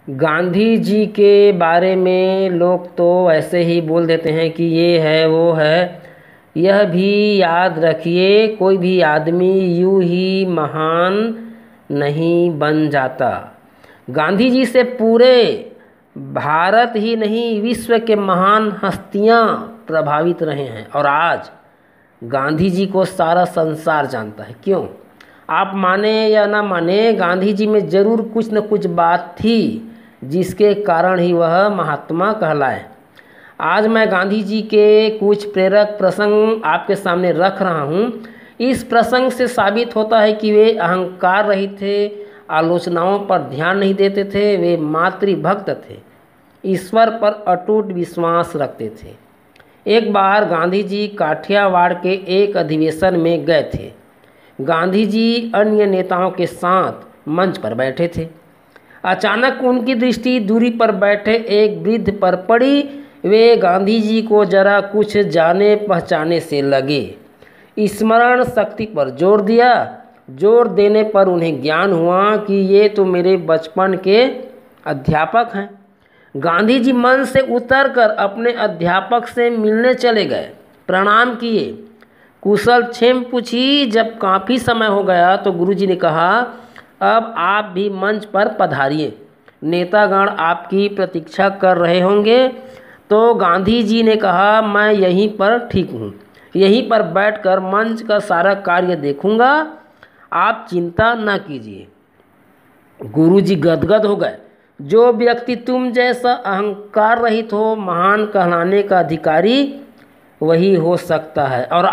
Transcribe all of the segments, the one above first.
गांधी जी के बारे में लोग तो ऐसे ही बोल देते हैं कि ये है वो है। यह भी याद रखिए, कोई भी आदमी यूं ही महान नहीं बन जाता। गांधी जी से पूरे भारत ही नहीं, विश्व के महान हस्तियां प्रभावित रहे हैं और आज गांधी जी को सारा संसार जानता है। क्यों? आप माने या ना माने, गांधी जी में ज़रूर कुछ न कुछ बात थी जिसके कारण ही वह महात्मा कहलाए। आज मैं गांधी जी के कुछ प्रेरक प्रसंग आपके सामने रख रहा हूँ। इस प्रसंग से साबित होता है कि वे अहंकार रहित थे, आलोचनाओं पर ध्यान नहीं देते थे, वे मातृभक्त थे, ईश्वर पर अटूट विश्वास रखते थे। एक बार गांधी जी काठियावाड़ के एक अधिवेशन में गए थे। गांधी जी अन्य नेताओं के साथ मंच पर बैठे थे। अचानक उनकी दृष्टि दूरी पर बैठे एक वृद्ध पर पड़ी। वे गांधी जी को जरा कुछ जाने पहचाने से लगे। स्मरण शक्ति पर जोर दिया। जोर देने पर उन्हें ज्ञान हुआ कि ये तो मेरे बचपन के अध्यापक हैं। गांधी जी मंच से उतरकर अपने अध्यापक से मिलने चले गए, प्रणाम किए, कुशल क्षेम पूछी। जब काफ़ी समय हो गया तो गुरुजी ने कहा, अब आप भी मंच पर पधारिए, नेतागण आपकी प्रतीक्षा कर रहे होंगे। तो गांधी जी ने कहा, मैं यहीं पर ठीक हूँ, यहीं पर बैठकर मंच का सारा कार्य देखूंगा, आप चिंता न कीजिए। गुरुजी गदगद हो गए। जो व्यक्ति तुम जैसा अहंकार रहित हो, महान कहलाने का अधिकारी वही हो सकता है। और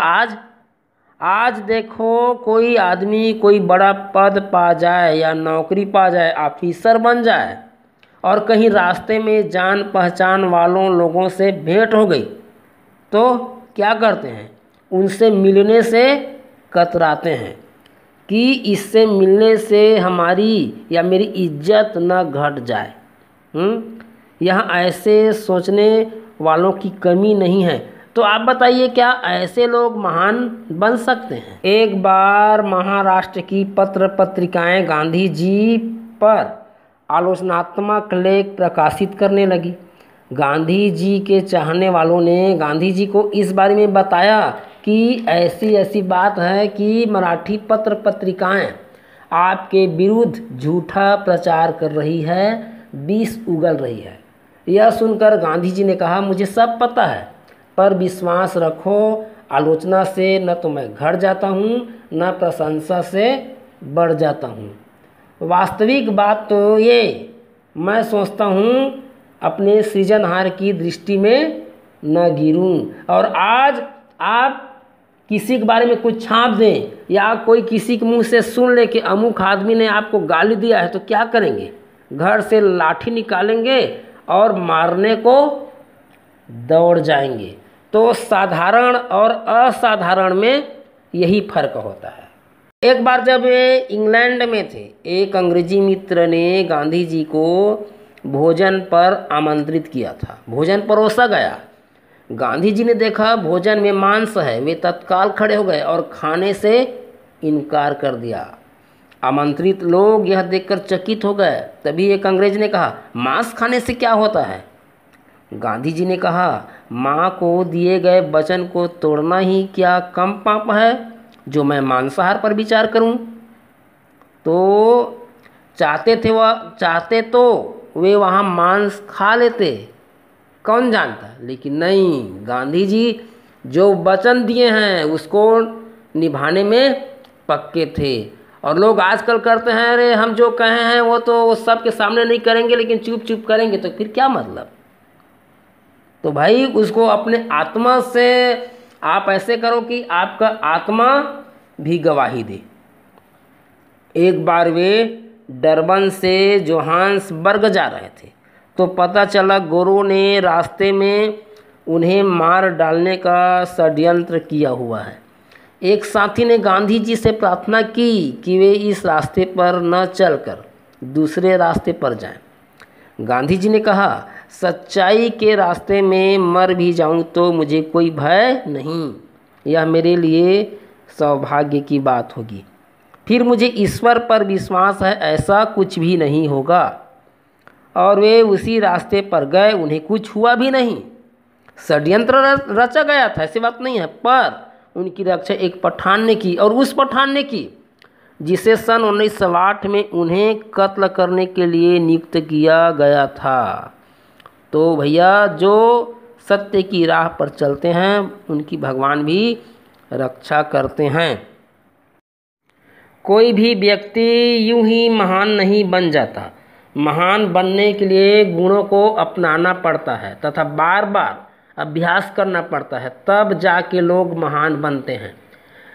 आज देखो, कोई आदमी कोई बड़ा पद पा जाए या नौकरी पा जाए, ऑफिसर बन जाए और कहीं रास्ते में जान पहचान वालों लोगों से भेंट हो गई तो क्या करते हैं? उनसे मिलने से कतराते हैं कि इससे मिलने से हमारी या मेरी इज्जत न घट जाए। यहाँ ऐसे सोचने वालों की कमी नहीं है। तो आप बताइए, क्या ऐसे लोग महान बन सकते हैं? एक बार महाराष्ट्र की पत्र पत्रिकाएं गांधी जी पर आलोचनात्मक लेख प्रकाशित करने लगी। गांधी जी के चाहने वालों ने गांधी जी को इस बारे में बताया कि ऐसी ऐसी बात है कि मराठी पत्र पत्रिकाएं आपके विरुद्ध झूठा प्रचार कर रही है, विष उगल रही है। यह सुनकर गांधी जी ने कहा, मुझे सब पता है, पर विश्वास रखो, आलोचना से न तो मैं घट जाता हूँ, न प्रशंसा से बढ़ जाता हूँ। वास्तविक बात तो ये, मैं सोचता हूँ अपने सृजनहार की दृष्टि में न गिरूं। और आज आप किसी के बारे में कुछ छाप दें या कोई किसी के मुंह से सुन ले कि अमुक आदमी ने आपको गाली दिया है, तो क्या करेंगे? घर से लाठी निकालेंगे और मारने को दौड़ जाएंगे। तो साधारण और असाधारण में यही फर्क होता है। एक बार जब वे इंग्लैंड में थे, एक अंग्रेजी मित्र ने गांधी जी को भोजन पर आमंत्रित किया था। भोजन परोसा गया। गांधी जी ने देखा भोजन में मांस है। वे तत्काल खड़े हो गए और खाने से इनकार कर दिया। आमंत्रित लोग यह देखकर चकित हो गए। तभी एक अंग्रेज ने कहा, मांस खाने से क्या होता है? गांधी जी ने कहा, माँ को दिए गए वचन को तोड़ना ही क्या कम पाप है जो मैं मांसाहार पर विचार करूं? तो चाहते तो वे वहाँ मांस खा लेते, कौन जानता। लेकिन नहीं, गांधी जी जो वचन दिए हैं उसको निभाने में पक्के थे। और लोग आजकल करते हैं, अरे हम जो कहे हैं वो तो सबके सामने नहीं करेंगे, लेकिन चुप चुप करेंगे, तो फिर क्या मतलब? तो भाई उसको अपने आत्मा से आप ऐसे करो कि आपका आत्मा भी गवाही दे। एक बार वे डरबन से जोहान्सबर्ग जा रहे थे तो पता चला गोरों ने रास्ते में उन्हें मार डालने का षड्यंत्र किया हुआ है। एक साथी ने गांधी जी से प्रार्थना की कि वे इस रास्ते पर न चलकर दूसरे रास्ते पर जाएं। गांधी जी ने कहा, सच्चाई के रास्ते में मर भी जाऊं तो मुझे कोई भय नहीं, यह मेरे लिए सौभाग्य की बात होगी। फिर मुझे ईश्वर पर विश्वास है, ऐसा कुछ भी नहीं होगा। और वे उसी रास्ते पर गए, उन्हें कुछ हुआ भी नहीं। षड्यंत्र रचा गया था, ऐसी बात नहीं है, पर उनकी रक्षा एक पठान ने की, और उस पठान ने की जिसे सन 1908 में उन्हें कत्ल करने के लिए नियुक्त किया गया था। तो भैया जो सत्य की राह पर चलते हैं उनकी भगवान भी रक्षा करते हैं। कोई भी व्यक्ति यूं ही महान नहीं बन जाता। महान बनने के लिए गुणों को अपनाना पड़ता है तथा बार बार अभ्यास करना पड़ता है, तब जाके लोग महान बनते हैं।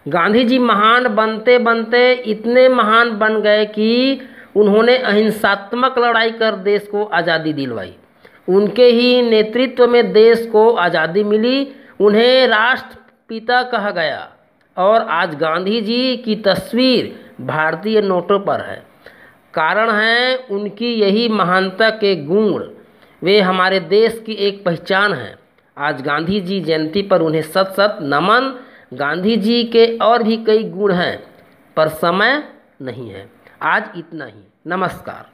गांधी जी महान बनते बनते इतने महान बन गए कि उन्होंने अहिंसात्मक लड़ाई कर देश को आज़ादी दिलवाई। उनके ही नेतृत्व में देश को आज़ादी मिली, उन्हें राष्ट्रपिता कहा गया, और आज गांधी जी की तस्वीर भारतीय नोटों पर है। कारण है उनकी यही महानता के गुण, वे हमारे देश की एक पहचान है। आज गांधी जी जयंती पर उन्हें सत सत नमन। गांधी जी के और भी कई गुण हैं पर समय नहीं है। आज इतना ही। नमस्कार।